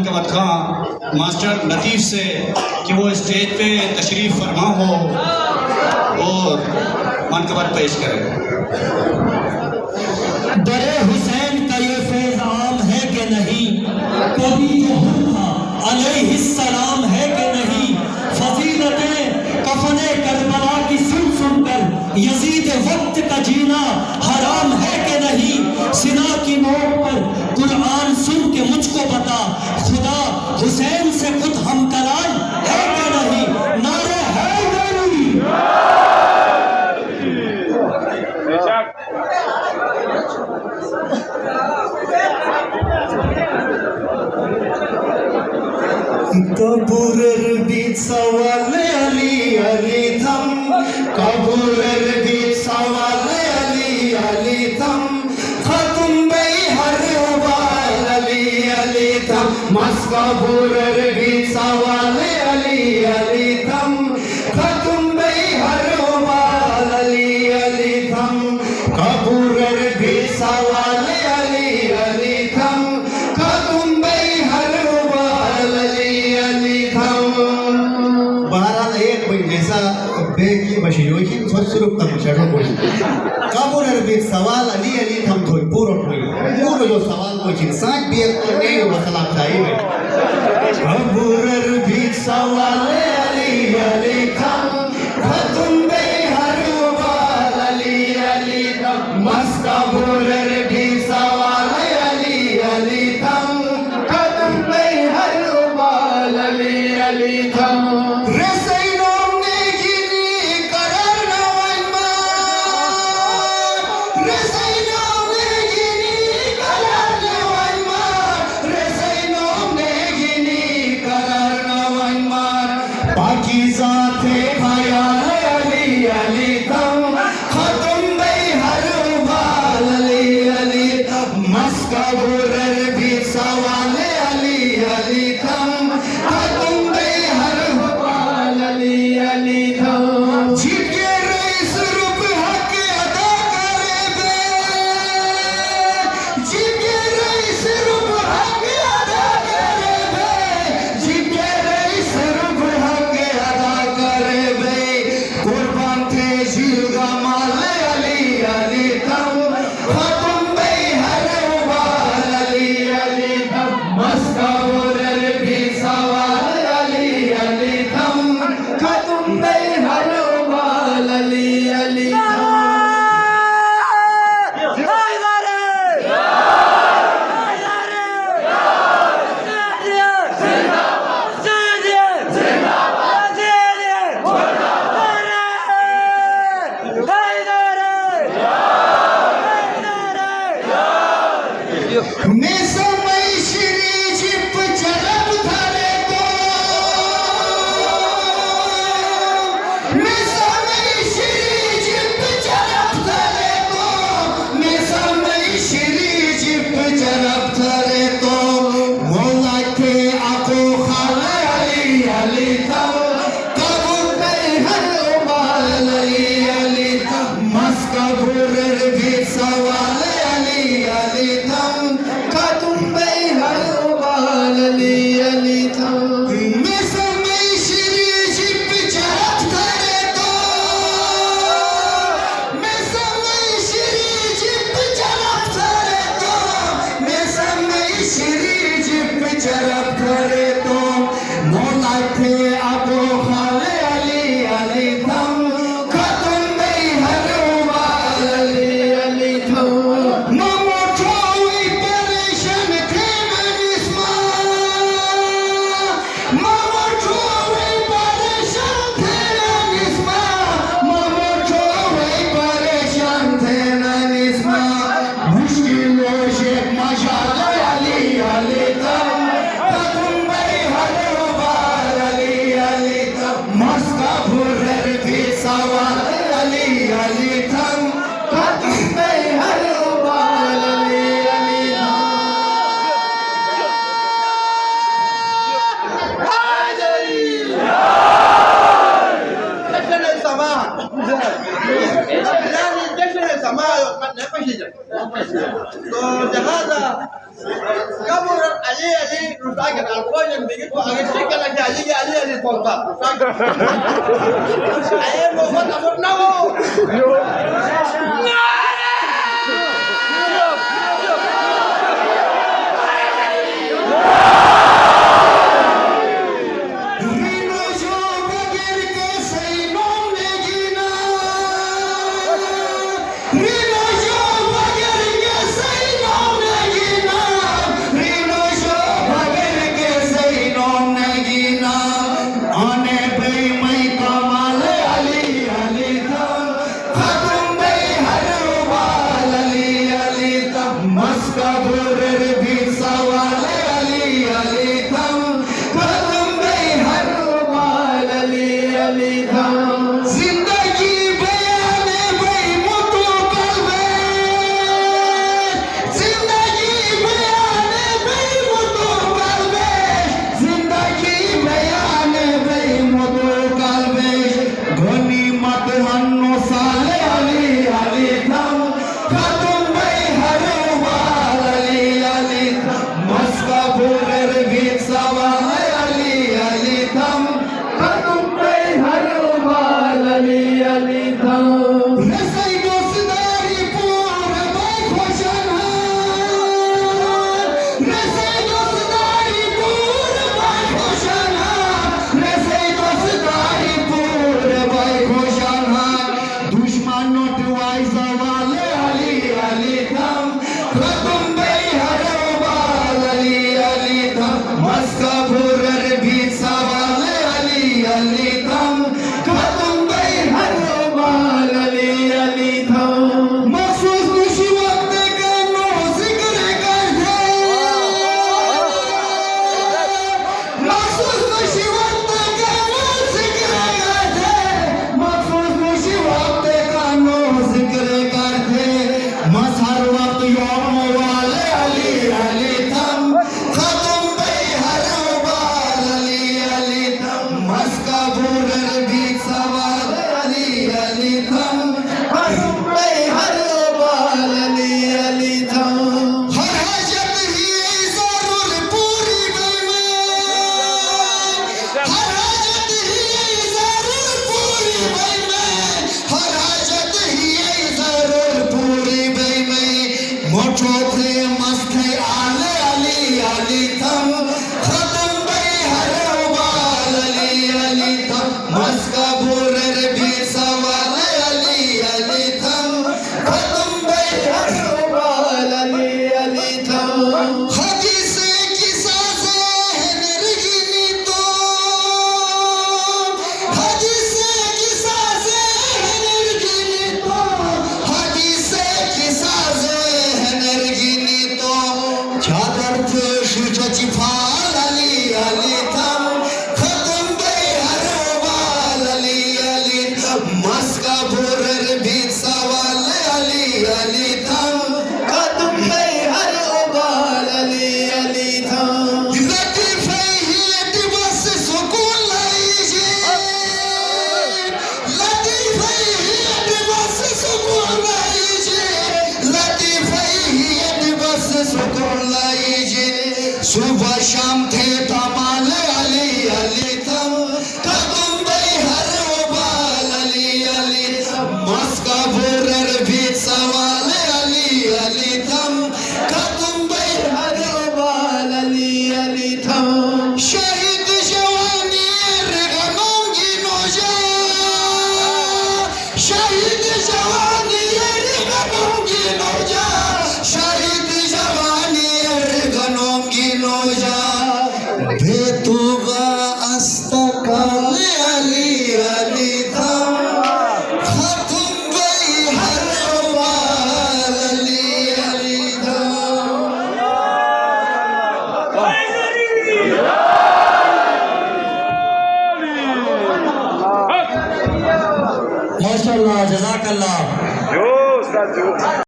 मनकबत खां master लतीफ़ से कि वो stage पे तशरीफ़ फरमा हो और मनकबत पेश करें। दरे हुसैन का ये फैज़ आम है कि नहीं, कभी जहर था अलैहिस्सलाम है कि नहीं, फजीलतें कफने करबला की सुन सुनकर यजीद वक्त का जीना हराम है कि नहीं, सिना की नोक पर कुरान सुन के मुझको बता, खुदा हुसैन से खुद हम कलाम है कि नहीं, नारे हैदरी। कबूरर बीच सवाल अली अली थम, कबूरर बीच सवाल अली अली थम, खत्म बई हर उबाल अली अली थम, मस कबूरर बीच सवाल अली अली थम, खत्म बई हर उबाल अली अली थम, कबूरर बीच सवाल अली अली थम, खत्म बई हर उबाल अली अली थम। बहरहाल एक कोई जैसा बेकी बशियोही स्वस्वरूप तक शरण कोई काबूरर बीच सवाल अली अली थम थोड़ी पूरा जो सवाल कोई चीज साथ भी एक तो नहीं हो मसला खाई में काबूरर बीच सवाल अली अली थम, खत्म बई हर उबाल अली अली थम, मस काबूरर बीच सवाल अली अली थम, खत्म बई हर उबाल अली अली थम। तो लिहाजा कब्र Ali rusak ke alkohol yang begitu agak sikit lagi Ali kontak. Saya mau tak nawo. सुबह शाम थे तमाल अली थम कदम बई हर बाल अली मस्का भोरर भी सवाल अली थम कदम बई हर बाल अली थम शहीद जवानी रगमोंगी नोजा शहीद जवानी रगमोंगी नोजा शहीद जवानी रगमोंगी नोजा बेतुगा अस्तकाल अली थम खत्म गई हर बाल अली थम माशाल्लाह जज़ाकल्लाह।